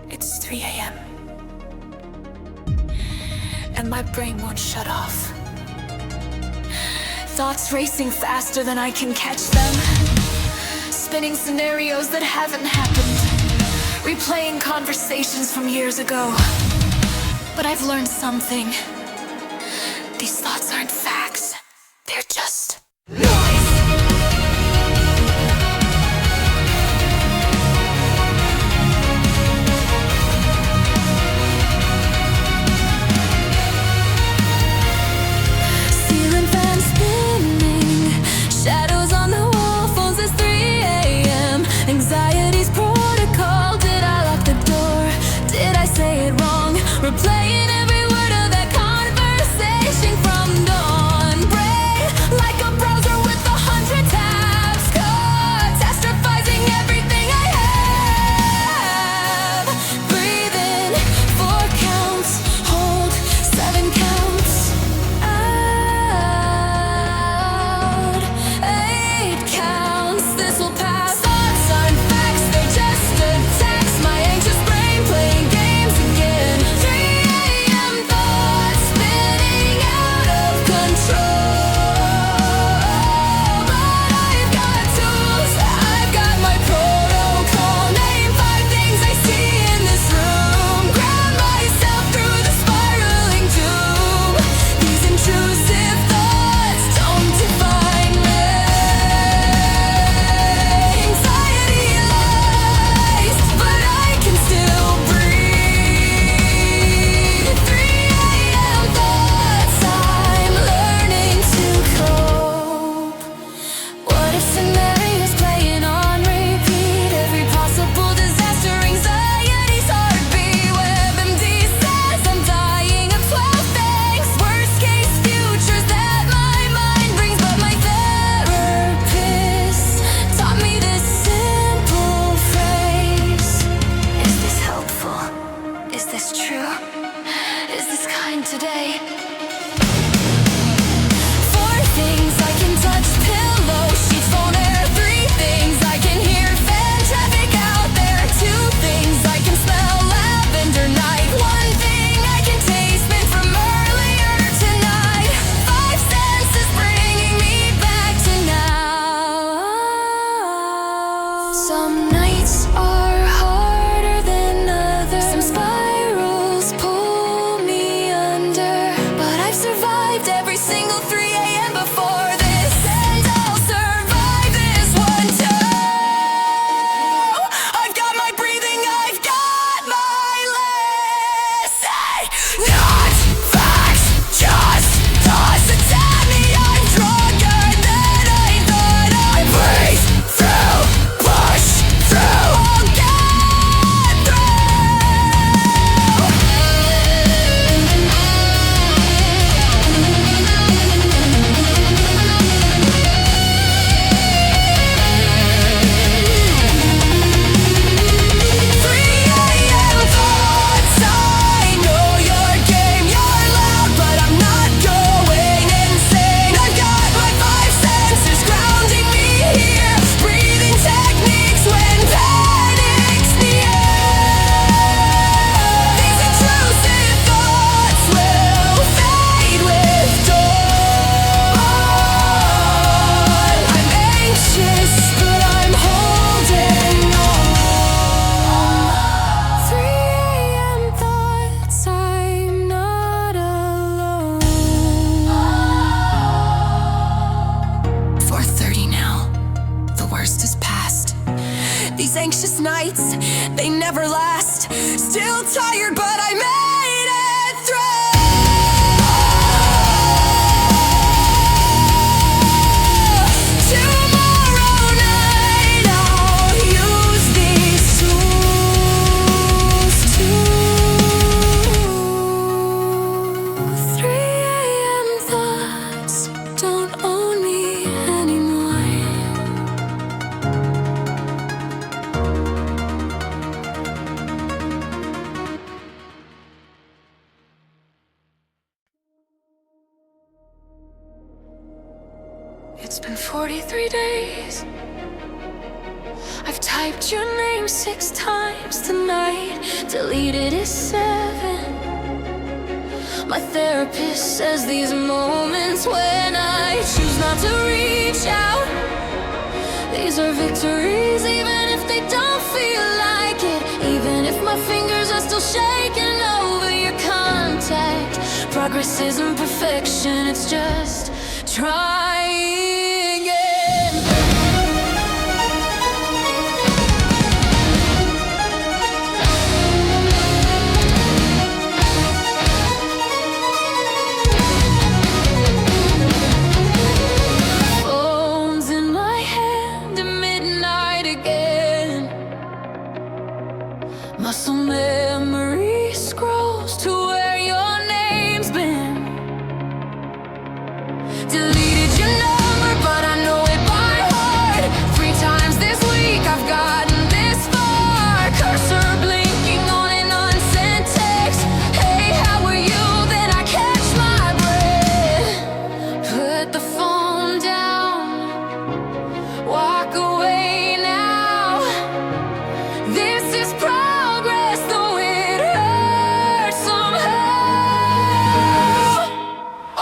It's 3 a.m. and my brain won't shut off. Thoughts racing faster than I can catch them. Spinning scenarios that haven't happened. Replaying conversations from years ago. But I've learned something. These thoughts aren't facts. They're just noise. Ceiling fan spinning, shadows on the wall, phones it's 3 a.m. Anxiety's protocol. Did I lock the door? Did I say it wrong? Replaying every word of that conversation from dawn. Brain like a browser with 100 tabs, catastrophizing everything I have. Breathe in 4 counts, hold 7 counts, out 8 counts. This will pass. Thoughts aren't facts, they're just attacks. My anxious brain playing games again. 3 a.m. thoughts spinning out of control. But I've got tools, I've got my protocol. Name 5 things I see in this room. Ground myself through the spiraling doom. These intrusive thoughts don't define me. Anxiety lies, but I can still breathe. 3 a.m. thoughts, I'm learning to cope. What if scenarios playing on repeat? Every possible disaster, anxiety's heartbeat. WebMD says I'm dying of 12 things. Worst case futures that my mind brings. But my therapist taught me this simple phrase. Is this helpful? Is this true? Is this kind today? 4 things I can touch, pillow sheets, phone air. 3 things I can hear, fan traffic out there. 2 things I can smell, lavender night. 1 thing I can taste, mint from earlier tonight. 5 senses bringing me back to now. Some nights are harder than others. Some spirals pull me under. But I've survived every single 3 a.m. before this, and I'll survive this one too. I've got my breathing, I've got my list. Not facts, just thoughts attack me. I'm stronger than I thought I'd breathe through, push through, I'll get through. 3 a.m. thoughts, I know your game. You're loud, but I'm not going insane. I've got my 5 senses grounding me here. Breathing techniques when panic's near. These intrusive thoughts will fade with dawn. I'm anxious, but I'm holding on. 3 a.m. thoughts, I'm not alone. 4:30 now. The worst is past. These anxious nights, they never last. Still tired, but I made it through. Tomorrow night, I'll use these tools too. 3 a.m. thoughts don't own me anymore. It's been 43 days. I've tired. Typed your name 6 times tonight, deleted it 7. My therapist says these moments when I choose not to reach out, these are victories, even if they don't feel like it. Even if my fingers are still shaking over your contact. Progress isn't perfection, it's just trying again. Phone's in my hand at midnight again. Muscle memory scrolls to where your name's been. Deleted your number, but I know it by heart. 3 times this week I've gotten this far. Cursor blinking on an unsent text. Hey, how are you? Then I catch my breath. Put the phone down, walk away now. This is progress, though it hurts somehow.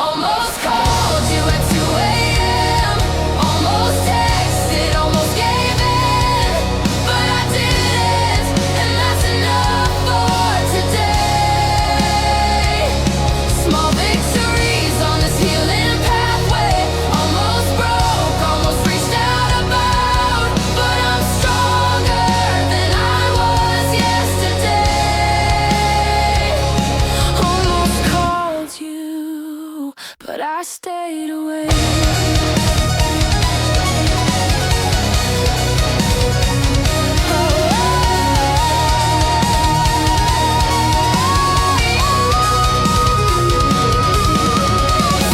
Almost called you at 2 a.m. Almost texted, almost gave in, but I didn't, and that's enough for today. Small victories on this healing pathway. Almost broke, almost reached out about, but I'm stronger than I was yesterday. Almost called you, but I stayed away.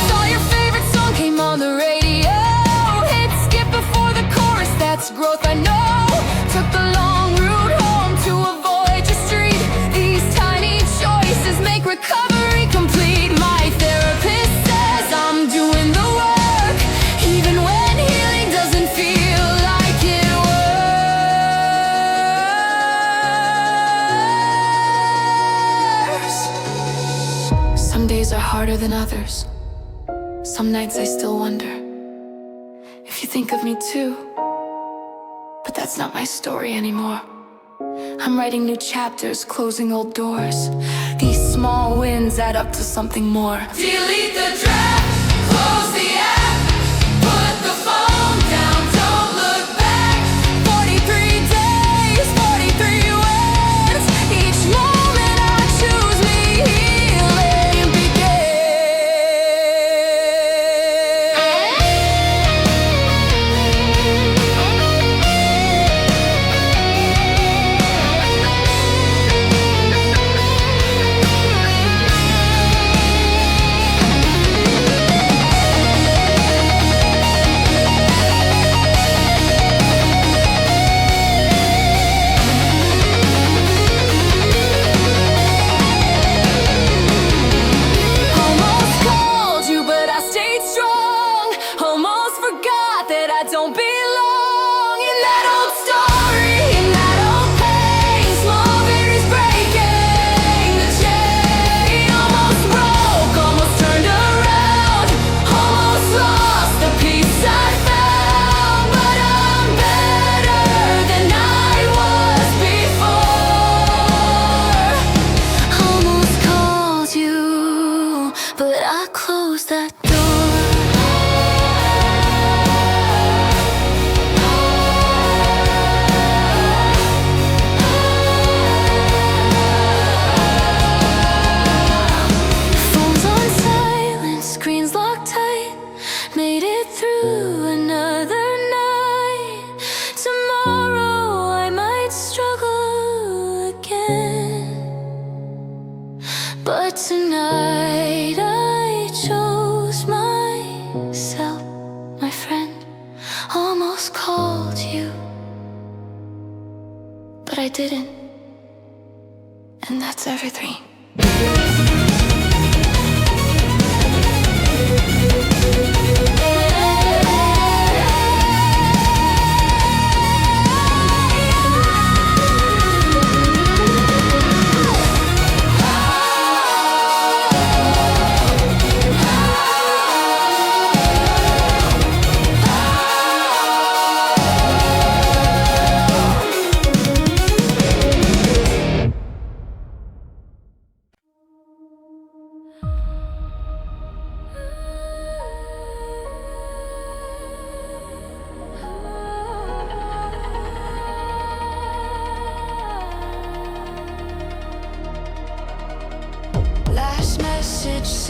Saw your favorite song came on the radio. Hit skip before the chorus, that's growth I know. Took the long route home to avoid your street. These tiny choices make recovery complete. My therapist says I'm doing the work, even when healing doesn't feel like it works. Some days are harder than others. Some nights I still wonder if you think of me too. But that's not my story anymore. I'm writing new chapters, closing old doors. These small wins add up to something more. Delete the draft, close the app, put the phone down, don't look back. 43 days, 43 wins. Each moment I choose me, healing almost called you, but I stayed strong. Almost forgot that I don't belong in that old story, in that old pain. Small victories breaking the chain. Almost broke, almost turned around. Almost lost the peace I found, but I'm better than I was before. Almost called you, but I closed that door. Phones on silent, screens locked tight. Made it through another night. Tomorrow I might struggle again, but tonight I chose myself, my friend. Almost called you, but I didn't, and that's everything.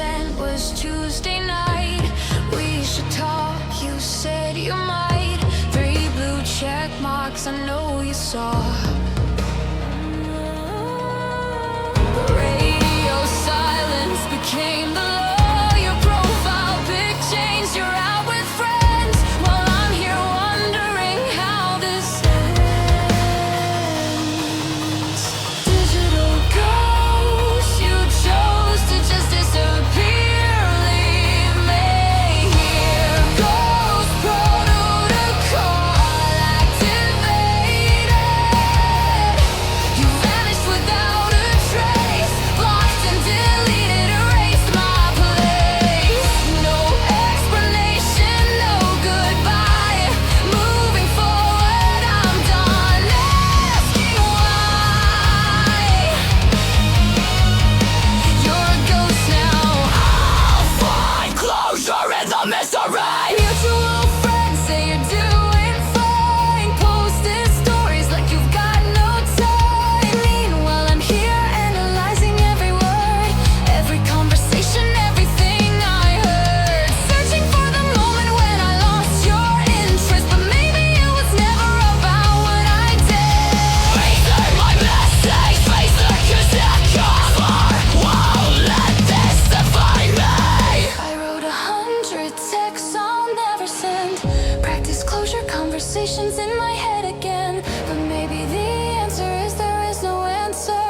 sent was Tuesday night. We should talk, you said you might. 3 blue check marks, I know you saw. Radio silence became the law. Your profile pic changed, you're out with friends, while I'm here wondering how this ends. Digital ghost, you chose to just disappear. Leave me here. Ghost protocol activated. You vanished without a trace. Blocked and deleted, erased my place. No explanation, no goodbye. Moving forward, I'm done asking why. You're a ghost now. I'll find closure in the mystery. Mutual friends say you're doing fine. Posted stories like you've got no time. Meanwhile, I'm here analyzing every word, every conversation, everything I heard. Searching for the moment when I lost your interest, but maybe it was never about what I did. Facing my mistakes, face the cover. Won't let this define me. I wrote 100 texts I'll never send. Practice closure conversations in my head again. But maybe the answer is there is no answer.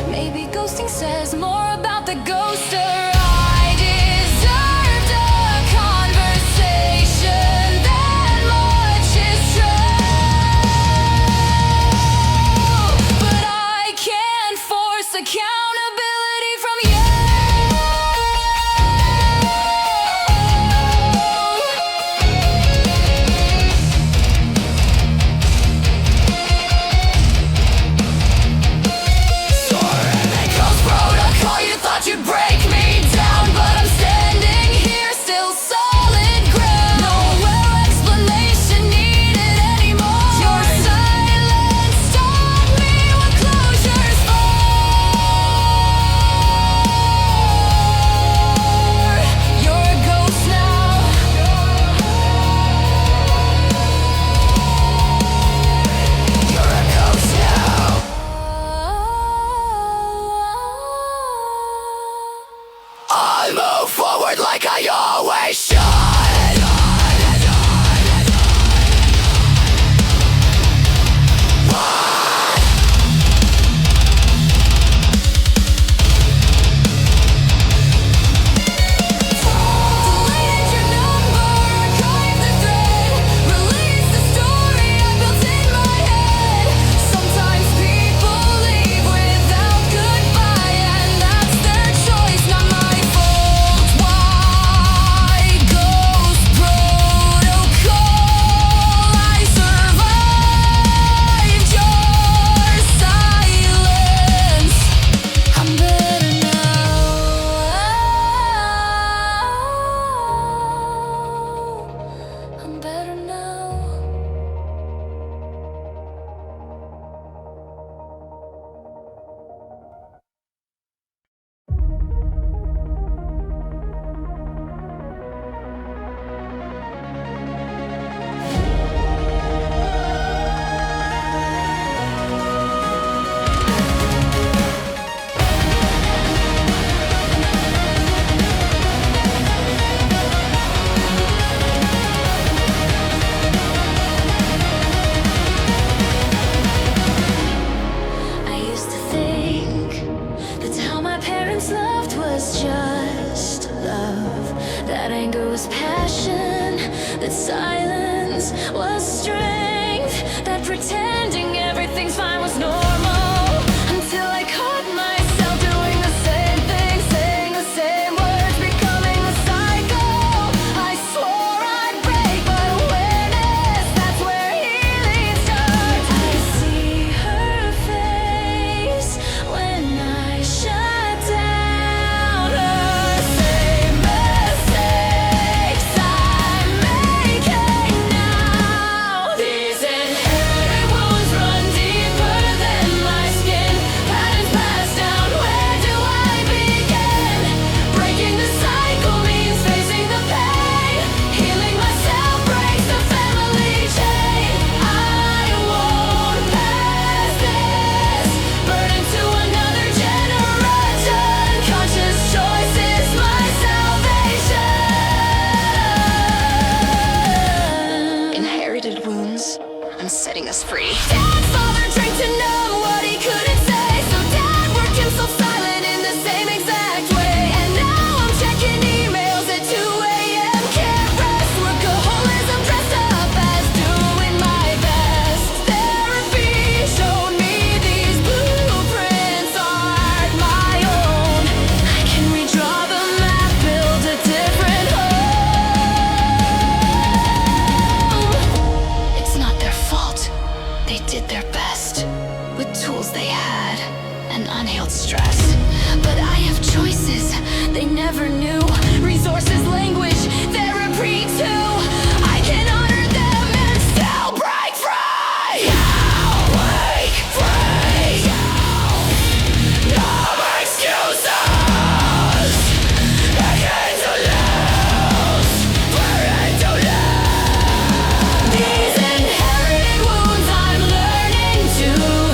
Maybe ghosting says more about the ghoster. I deserved a conversation. That much is true. But I can't force accountability from you. Ghost protocol, you thought you'd break me down, but I'm standing here still solid ground. No explanation needed anymore. Your silence taught me what closure's for. You're a ghost now. You're a ghost now. I move forward like I always should. Deleted your number, archived the thread, released the story I built in my head. Sometimes people leave without goodbye, and that's their choice, not my fault. Why ghost protocol? I survived your silence. I'm better now. I'm better now. I used to think that's how my parents loved was just love. That anger was passion, that silence was strength, that pretending everything's fine was normal. Until I caught myself doing the same thing, saying the same words, becoming a cycle. I swore I'd break, but awareness, that's where healing starts. I see her face when I shut down. Her same mistakes I'm making now. These inherited wounds run deeper Dad father drank to numb what he couldn't say, so Dad worked himself silent in the same exact way. And now I'm checking emails at 2 a.m. Can't rest, workaholism dressed up as doing my best. Therapy showed me these blueprints aren't my own. I can redraw the map, build a different home. It's not their fault. They did their best with tools they had and unhealed stress. But I have choices they never knew. Resources, language, therapy too. I can honor them and still break free. I'll break free. No excuses. Again to lose. Burning to lose. These inherited wounds I'm learning to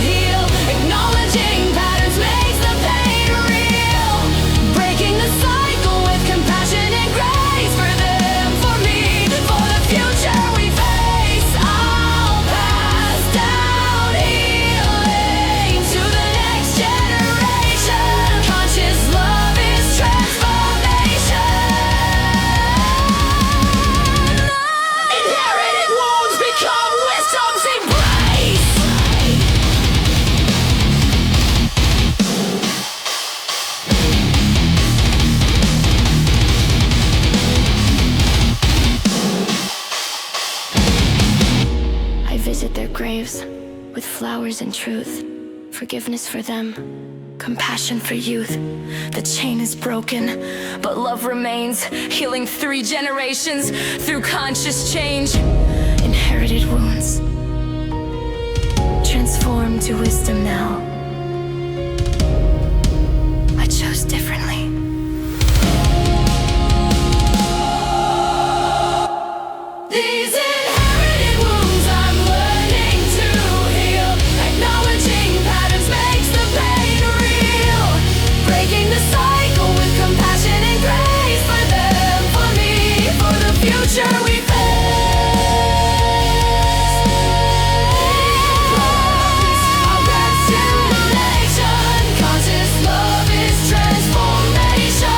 heal. Acknowledging patterns makes the pain real. Breaking the cycle with compassion and grace for them, for me, for the future we face. I'll pass down healing to the next generation. Conscious love is transformation. Inherited wounds become wisdom's embrace. 'I visit their graves with flowers and truth, forgiveness for them, compassion for youth. The chain is broken, but love remains, healing 3 generations through conscious change. Inherited wounds transformed to wisdom now. I chose differently. These inherited wounds I'm learning to heal. Acknowledging patterns makes the pain real. Breaking the cycle with compassion and grace for them, for me, for the future we face. Accumulation, conscious love is transformation.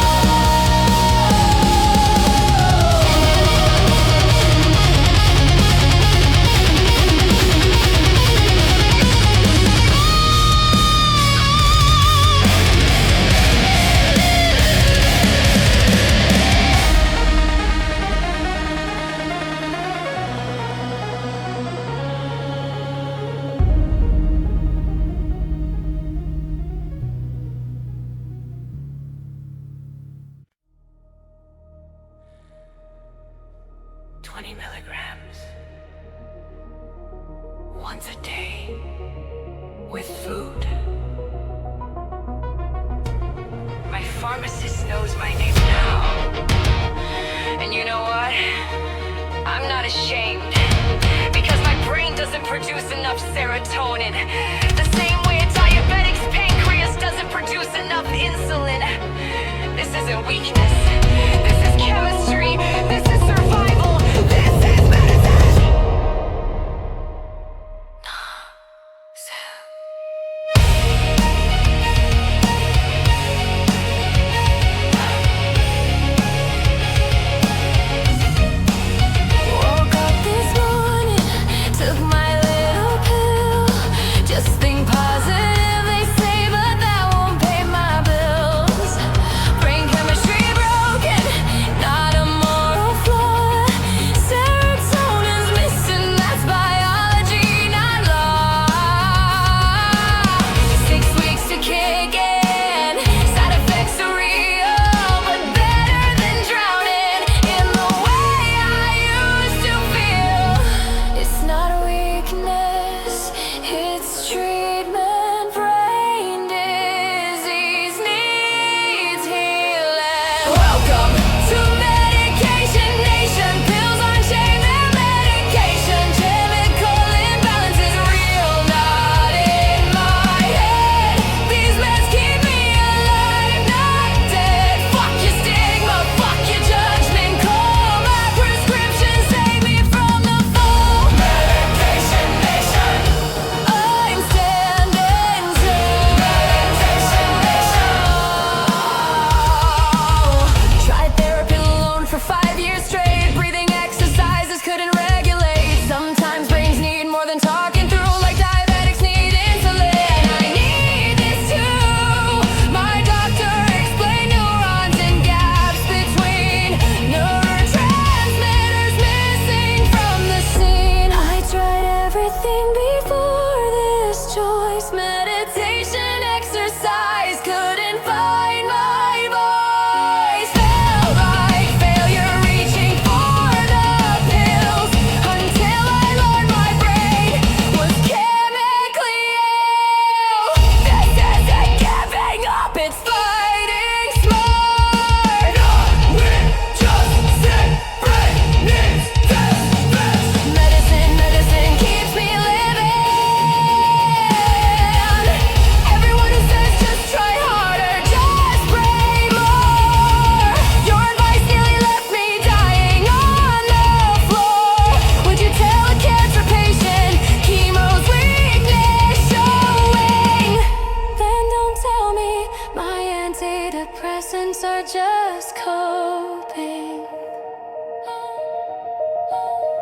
Once a day, with food. My pharmacist knows my name now. And you know what? I'm not ashamed. Because my brain doesn't produce enough serotonin. The same way a diabetic's pancreas doesn't produce enough insulin. This isn't weakness. This is chemistry. This is survival. This is medicine. Woke up this morning, took my little pill. Just think positive, they say, but that won't pay my bills. Brain chemistry broken, not a moral flaw.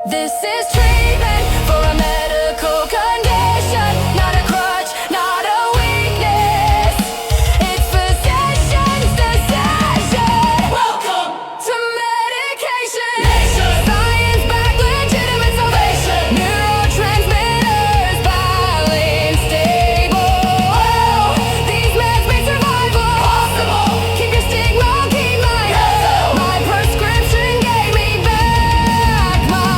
This is treatment for a medical condition, not a crutch, not a weakness. It's physician's decision. Welcome to medication. Science back, legitimate salvation. Neurotransmitters, balance stable. These meds make survival possible. Keep your stigma, keep my health. My prescription gave me back myself.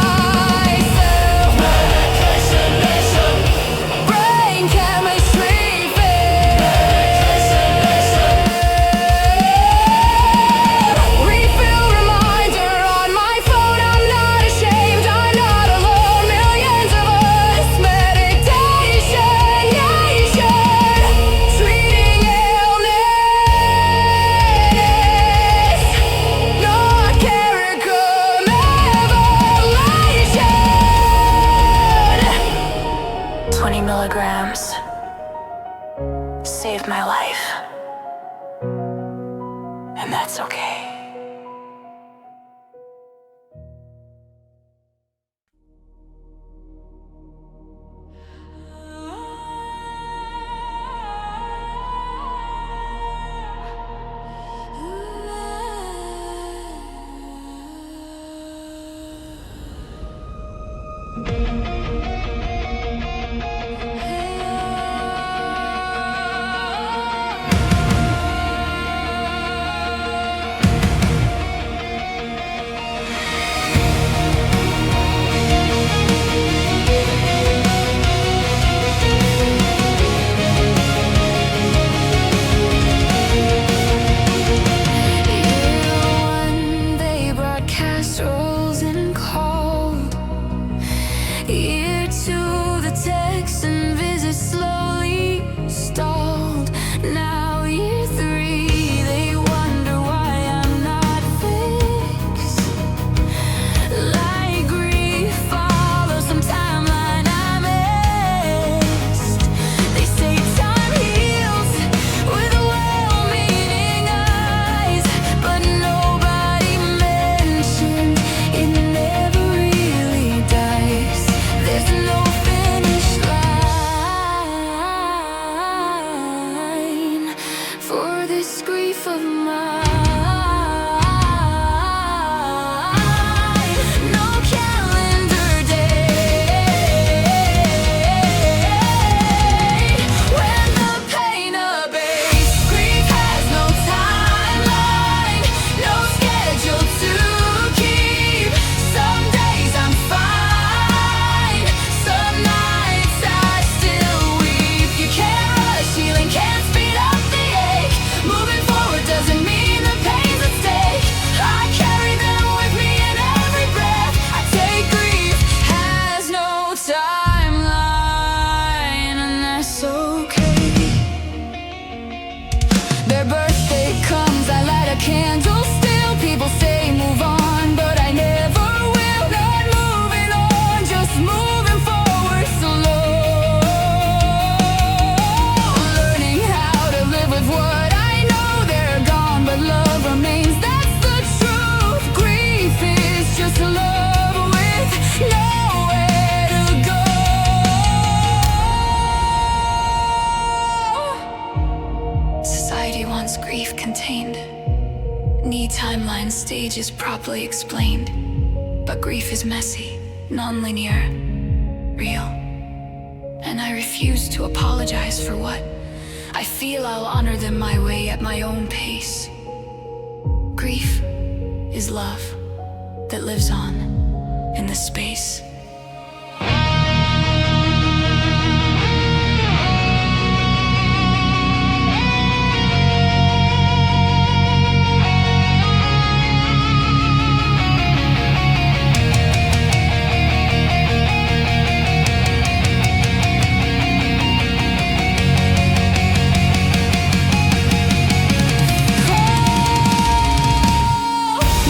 Medication nation. Brain chemistry fix. Refill reminder on my phone. I'm not ashamed. I'm not alone. Millions of us. Meditation nation. Treating illness. Not Caricum evolution. 20 milligrams saved my life. And that's okay. They brought casseroles and cold. Year two, the text and visit slowly stalled. Now year three, they wonder why I'm not fixed. Like grief follows some timeline I missed. They say time heals with well-meaning eyes, but nobody mentioned it never really dies. There's no finish line for this grief of mine. No calendar date when the pain abates. Grief has no timeline, no schedule to keep. Some days I'm fine, some nights I still weep. You can't rush healing, can't speed up the ache. Moving forward doesn't mean the pain's at stake. I carry them with me in every breath I take. Grief has no timeline, and that's okay. Their birthday comes, I light a candle still. People say move on, but I never will. Not moving on, just moving forward slow. Learning how to live with what I know. They're gone, but love remains. That's the truth. Grief is just love with nowhere to go. Society wants grief contained. Need timeline stages properly explained. But grief is messy, non-linear, real. And I refuse to apologize for what I feel. I'll honor them my way at my own pace. Grief is love that lives on in the space.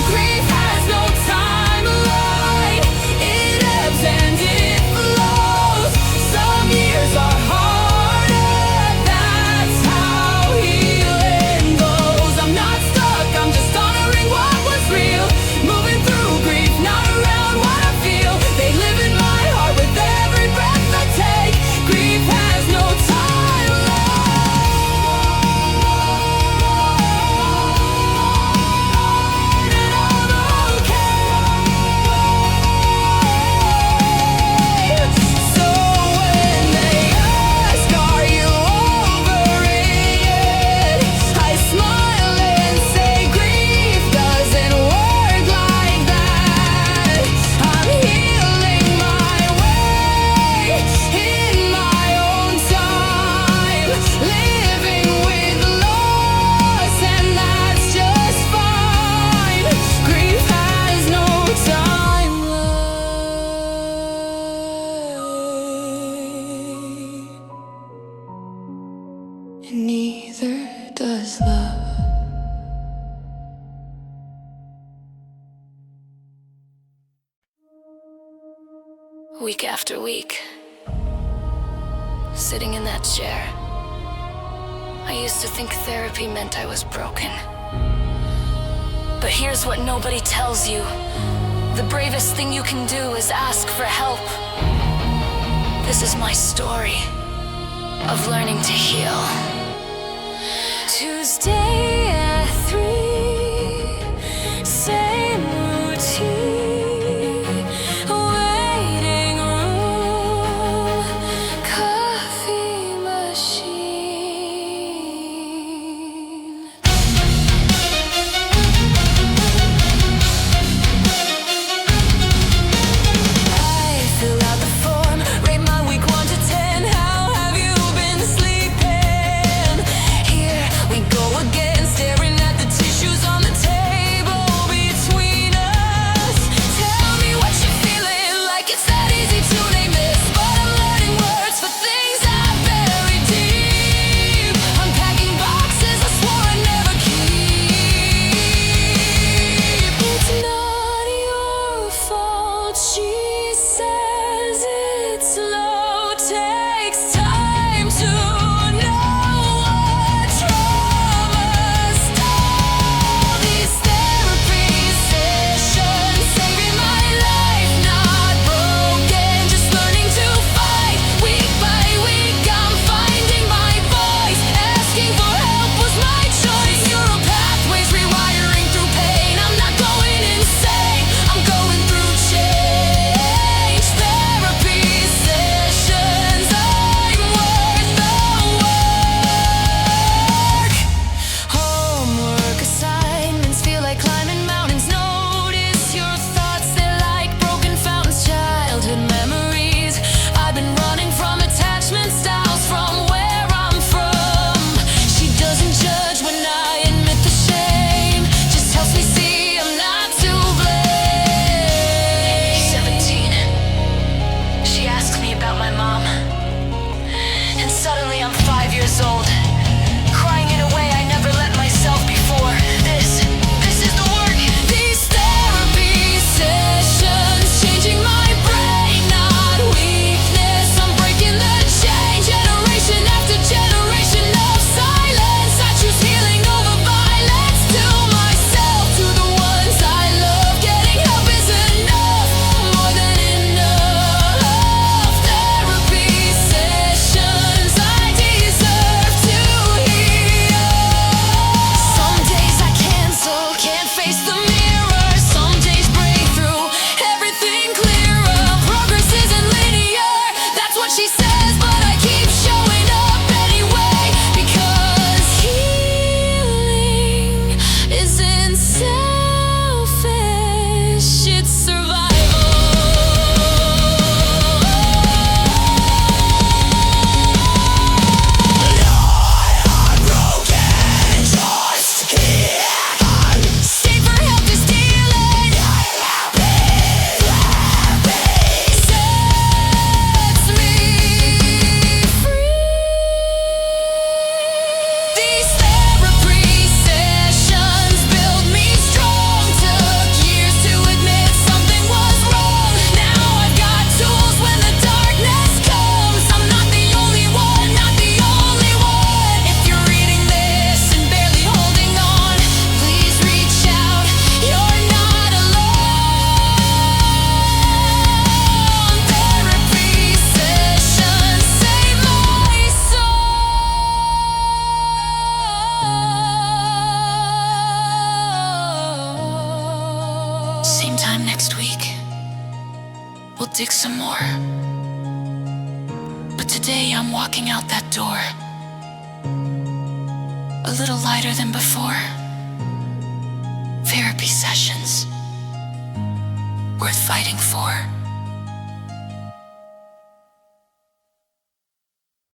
Grief has no timeline. It and neither does love. Week after week, sitting in that chair, I used to think therapy meant I was broken. But here's what nobody tells you. The bravest thing you can do is ask for help. This is my story of learning to heal. Tuesday at 3, same routine. Waiting room, coffee machine. I fill out the form, rate my week 1 to 10. How have you been sleeping? Here we go again, staring at the tissues on the table between us. Tell me what you're feeling, like it's that easy to name this. But I'm learning words for things I buried deep. Unpacking boxes I swore I'd never keep. It's not your fault, she says it's slow. Takes time to know what trauma's done. These therapy sessions saving my life, not broken, just learning to fight. Week by week I'm finding my voice. Asking for help was my choice. Neural pathways rewiring through pain. I'm not going insane, I'm going through change. Therapy sessions, I'm worth the work. Homework assignments feel like climbing mountains. Notice your thoughts, they're like broken fountains. Childhood memories, I've been running from attachment styles from where I'm from. She doesn't judge when I admit the shame, just helps me see I'm not to blame. 17. She asks me about my mom, and suddenly I'm 5 years old, crying in a way I never let myself before. This is the work. These therapy sessions changing my brain, not weakness. I'm breaking the chain, generation after generation of silence. I choose healing over violence. To myself, to the ones I love. Getting help is enough, more than enough. Therapy sessions, I deserve to heal. Some days I cancel, can't face the mirror. Some days break through, everything clearer. Progress isn't linear, that's what she says, but I keep showing up anyway. Because healing isn't selfish, it's survival. Stay for help is dealing. Sets me free. These therapy sessions build me strong. Took years to admit something was wrong. Now I've got tools when the darkness comes. I'm not the only one, not the only one. If you're reading this and barely holding on, please reach out, you're not alone. Therapy sessions save my soul. Same time next week, we'll dig some more. But today I'm walking out that door, a little lighter than before. Therapy sessions worth fighting for.